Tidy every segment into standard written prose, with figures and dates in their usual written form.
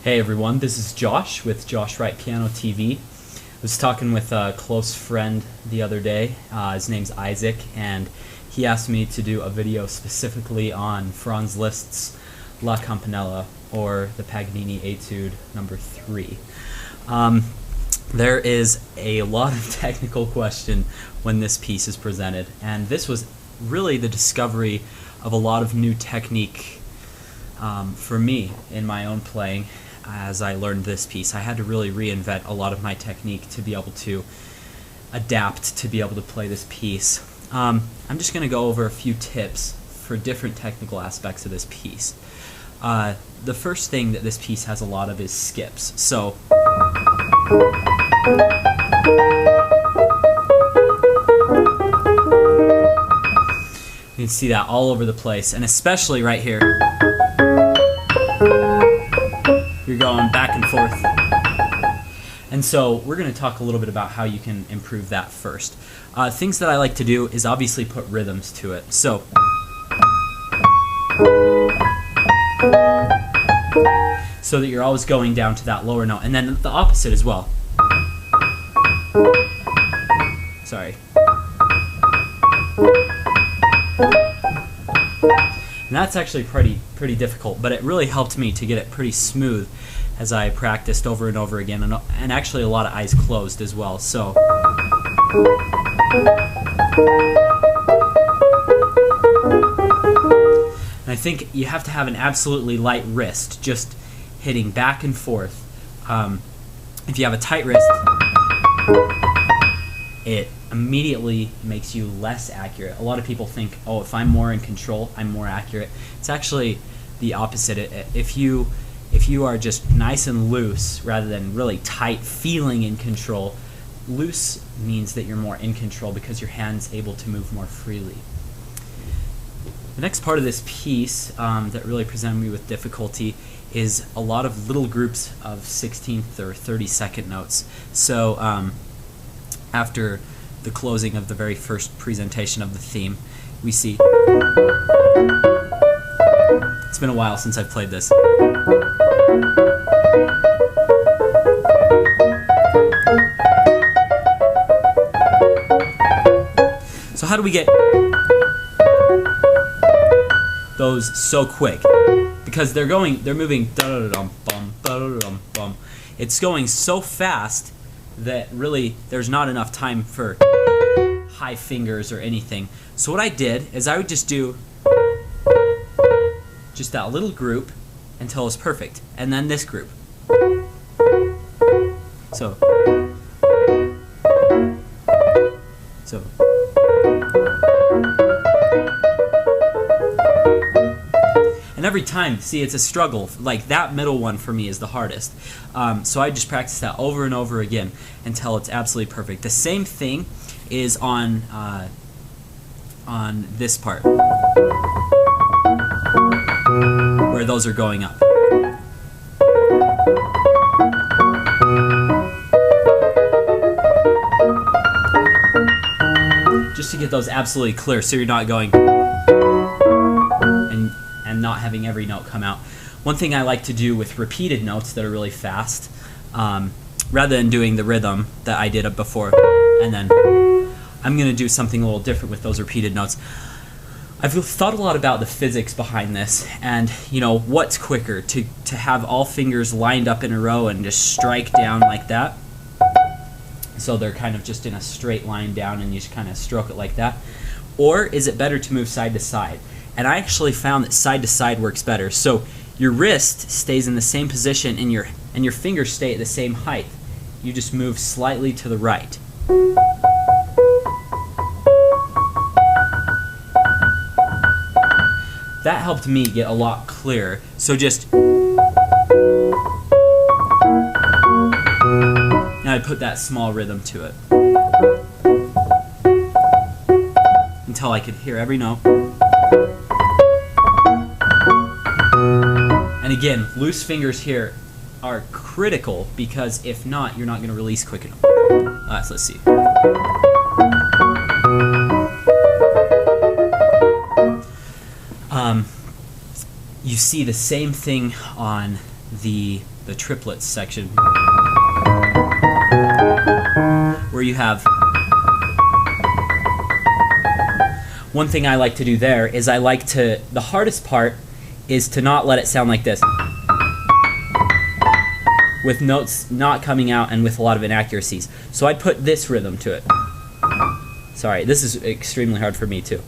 Hey everyone, this is Josh with Josh Wright Piano TV. I was talking with a close friend the other day. His name's Isaac, and he asked me to do a video specifically on Franz Liszt's La Campanella, or the Paganini Etude number 3. There is a lot of technical question when this piece is presented, and this was really the discovery of a lot of new technique for me in my own playing. As I learned this piece, I had to really reinvent a lot of my technique to be able to adapt to be able to play this piece. I'm just going to go over a few tips for different technical aspects of this piece. The first thing that this piece has a lot of is skips. So you can see that all over the place, and especially right here. You're going back and forth. And so we're going to talk a little bit about how you can improve that first. Things that I like to do is obviously put rhythms to it. So that you're always going down to that lower note, and then the opposite as well. Sorry. And that's actually pretty difficult, but it really helped me to get it pretty smooth as I practiced over and over again, and actually a lot of eyes closed as well. So and I think you have to have an absolutely light wrist, just hitting back and forth. If you have a tight wrist, it immediately makes you less accurate. A lot of people think, oh, if I'm more in control, I'm more accurate. It's actually the opposite. If you are just nice and loose rather than really tight, feeling in control, loose means that you're more in control because your hand's able to move more freely. The next part of this piece that really presented me with difficulty is a lot of little groups of 16th or 32nd notes. So after the closing of the very first presentation of the theme, we see, it's been a while since I've played this. So how do we get those so quick? Because they're moving da-da-da-dum-bum, da-da-da-dum-bum. It's going so fast that really there's not enough time for high fingers or anything. So what I did is I would just do just that little group until it was perfect, and then this group. So and every time, see, it's a struggle. Like that middle one for me is the hardest. So I just practice that over and over again until it's absolutely perfect. The same thing is on this part, where those are going up. Just to get those absolutely clear, so you're not going and not having every note come out. One thing I like to do with repeated notes that are really fast, rather than doing the rhythm that I did before, and then I'm going to do something a little different with those repeated notes. I've thought a lot about the physics behind this, and you know, what's quicker, to have all fingers lined up in a row and just strike down like that, so they're kind of just in a straight line down and you just kind of stroke it like that, or is it better to move side to side? And I actually found that side to side works better. So your wrist stays in the same position and your fingers stay at the same height. You just move slightly to the right. That helped me get a lot clearer. So just, and I put that small rhythm to it until I could hear every note. And again, loose fingers here are critical, because if not, you're not going to release quick enough. Let's see. You see the same thing on the the triplets section, where you have. One thing I like to do there is the hardest part is to not let it sound like this, with notes not coming out and with a lot of inaccuracies. So I'd put this rhythm to it. Sorry, this is extremely hard for me too.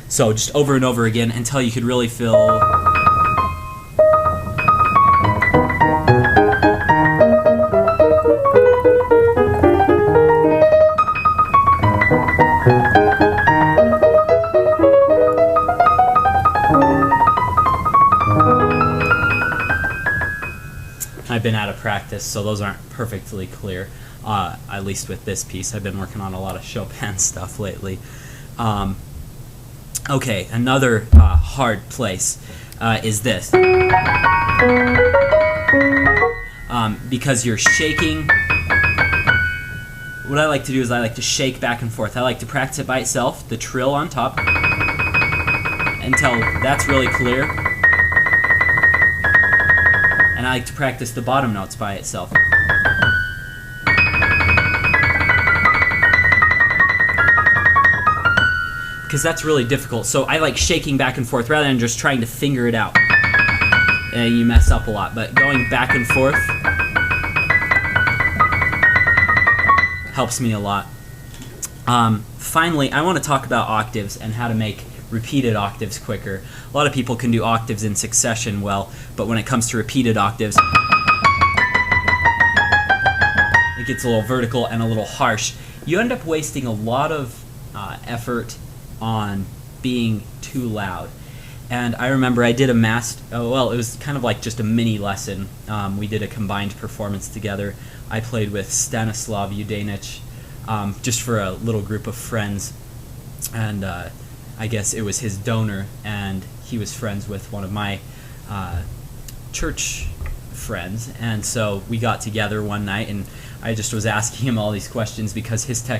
So just over and over again until you could really feel. I've been out of practice, so those aren't perfectly clear, at least with this piece. I've been working on a lot of Chopin stuff lately. Okay, another hard place is this. Because you're shaking. What I like to do is I like to shake back and forth. I like to practice it by itself, the trill on top, until that's really clear. And I like to practice the bottom notes by itself. Because that's really difficult. So I like shaking back and forth rather than just trying to finger it out. And you mess up a lot. But going back and forth helps me a lot. Finally, I want to talk about octaves and how to make repeated octaves quicker. A lot of people can do octaves in succession well, but when it comes to repeated octaves, it gets a little vertical and a little harsh. You end up wasting a lot of effort on being too loud. And I remember I did it was kind of like just a mini lesson. We did a combined performance together. I played with Stanislav Udenich, just for a little group of friends, and I guess it was his donor, and he was friends with one of my church friends, and so we got together one night, and I just was asking him all these questions because his technique